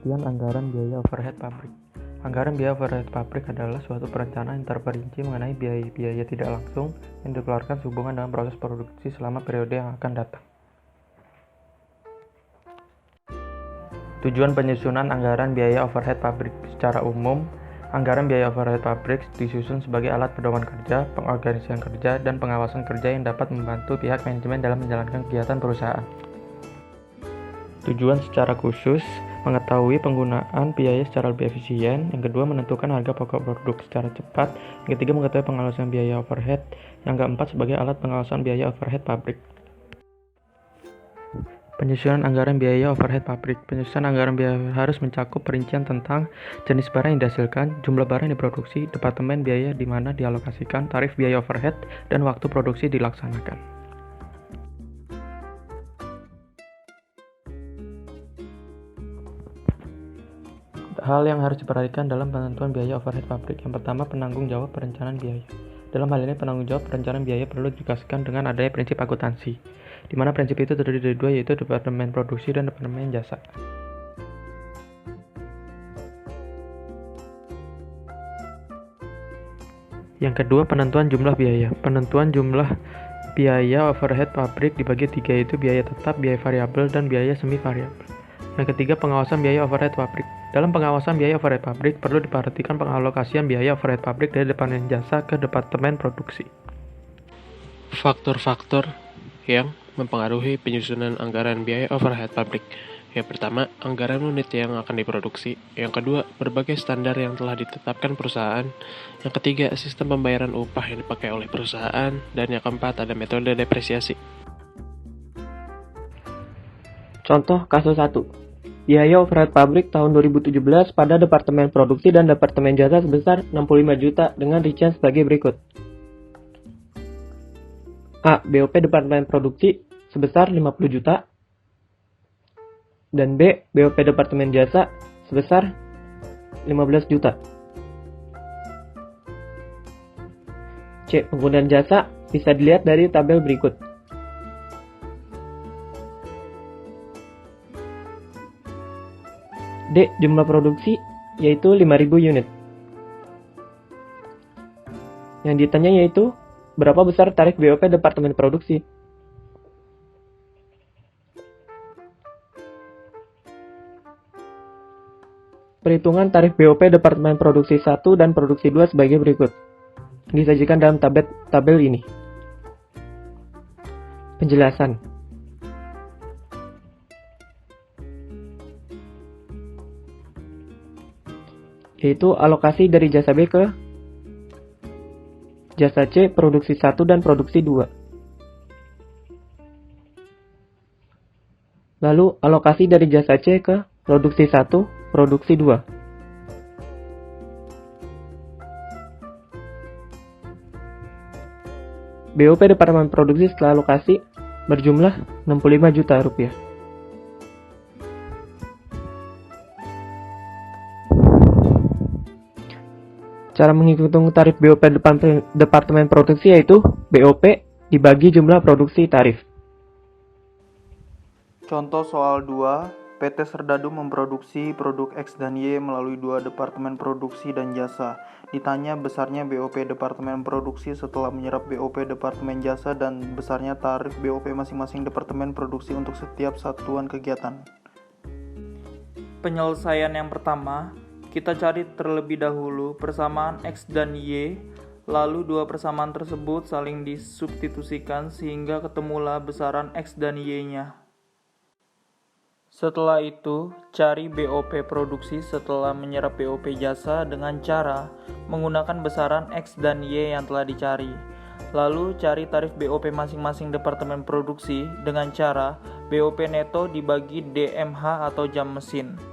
Pengertian anggaran biaya overhead pabrik. Anggaran biaya overhead pabrik adalah suatu perencanaan yang terperinci mengenai biaya-biaya tidak langsung yang dikeluarkan sehubungan dengan proses produksi selama periode yang akan datang. Tujuan penyusunan anggaran biaya overhead pabrik. Secara umum, anggaran biaya overhead pabrik disusun sebagai alat pedoman kerja, pengorganisasian kerja, dan pengawasan kerja yang dapat membantu pihak manajemen dalam menjalankan kegiatan perusahaan. Tujuan secara khusus, mengetahui penggunaan biaya secara lebih efisien. Yang kedua, menentukan harga pokok produk secara cepat. Yang ketiga, mengetahui pengawasan biaya overhead. Yang keempat, sebagai alat pengawasan biaya overhead pabrik. Penyusunan anggaran biaya overhead pabrik. Penyusunan anggaran biaya harus mencakup perincian tentang jenis barang yang dihasilkan, jumlah barang yang diproduksi, departemen biaya di mana dialokasikan, tarif biaya overhead, dan waktu produksi dilaksanakan. Hal yang harus diperhatikan dalam penentuan biaya overhead pabrik. Yang pertama, penanggung jawab perencanaan biaya. Dalam hal ini, penanggung jawab perencanaan biaya perlu didasarkan dengan adanya prinsip akuntansi, di mana prinsip itu terdiri dari dua, yaitu departemen produksi dan departemen jasa. Yang kedua, penentuan jumlah biaya. Penentuan jumlah biaya overhead pabrik dibagi tiga, yaitu biaya tetap, biaya variabel, dan biaya semi variabel. Yang ketiga, pengawasan biaya overhead pabrik. Dalam pengawasan biaya overhead pabrik, perlu diperhatikan pengalokasian biaya overhead pabrik dari departemen jasa ke departemen produksi. Faktor-faktor yang mempengaruhi penyusunan anggaran biaya overhead pabrik. Yang pertama, anggaran unit yang akan diproduksi. Yang kedua, berbagai standar yang telah ditetapkan perusahaan. Yang ketiga, sistem pembayaran upah yang dipakai oleh perusahaan. Dan yang keempat, ada metode depresiasi. Contoh kasus 1. Biaya overhead pabrik tahun 2017 pada Departemen Produksi dan Departemen Jasa sebesar 65 juta dengan rincian sebagai berikut. A. BOP Departemen Produksi sebesar 50 juta. Dan B. BOP Departemen Jasa sebesar 15 juta. C. Penggunaan jasa bisa dilihat dari tabel berikut. D. Jumlah produksi yaitu 5.000 unit. Yang ditanya yaitu berapa besar tarif BOP Departemen Produksi. Perhitungan tarif BOP Departemen Produksi 1 dan Produksi 2 sebagai berikut. Disajikan dalam tabel ini. Penjelasan. Yaitu alokasi dari jasa B ke jasa C, produksi 1 dan produksi 2. Lalu alokasi dari jasa C ke produksi 1, produksi 2. BOP Departemen Produksi setelah alokasi berjumlah 65 juta rupiah. Cara menghitung tarif BOP Departemen Produksi yaitu BOP dibagi jumlah produksi tarif. Contoh soal 2, PT Serdadu memproduksi produk X dan Y melalui dua departemen produksi dan jasa. Ditanya besarnya BOP Departemen Produksi setelah menyerap BOP Departemen Jasa dan besarnya tarif BOP masing-masing departemen produksi untuk setiap satuan kegiatan. Penyelesaian yang pertama, kita cari terlebih dahulu persamaan X dan Y, lalu dua persamaan tersebut saling disubstitusikan sehingga ketemulah besaran X dan Y-nya. Setelah itu, cari BOP produksi setelah menyerap BOP jasa dengan cara menggunakan besaran X dan Y yang telah dicari. Lalu cari tarif BOP masing-masing departemen produksi dengan cara BOP neto dibagi DMH atau jam mesin.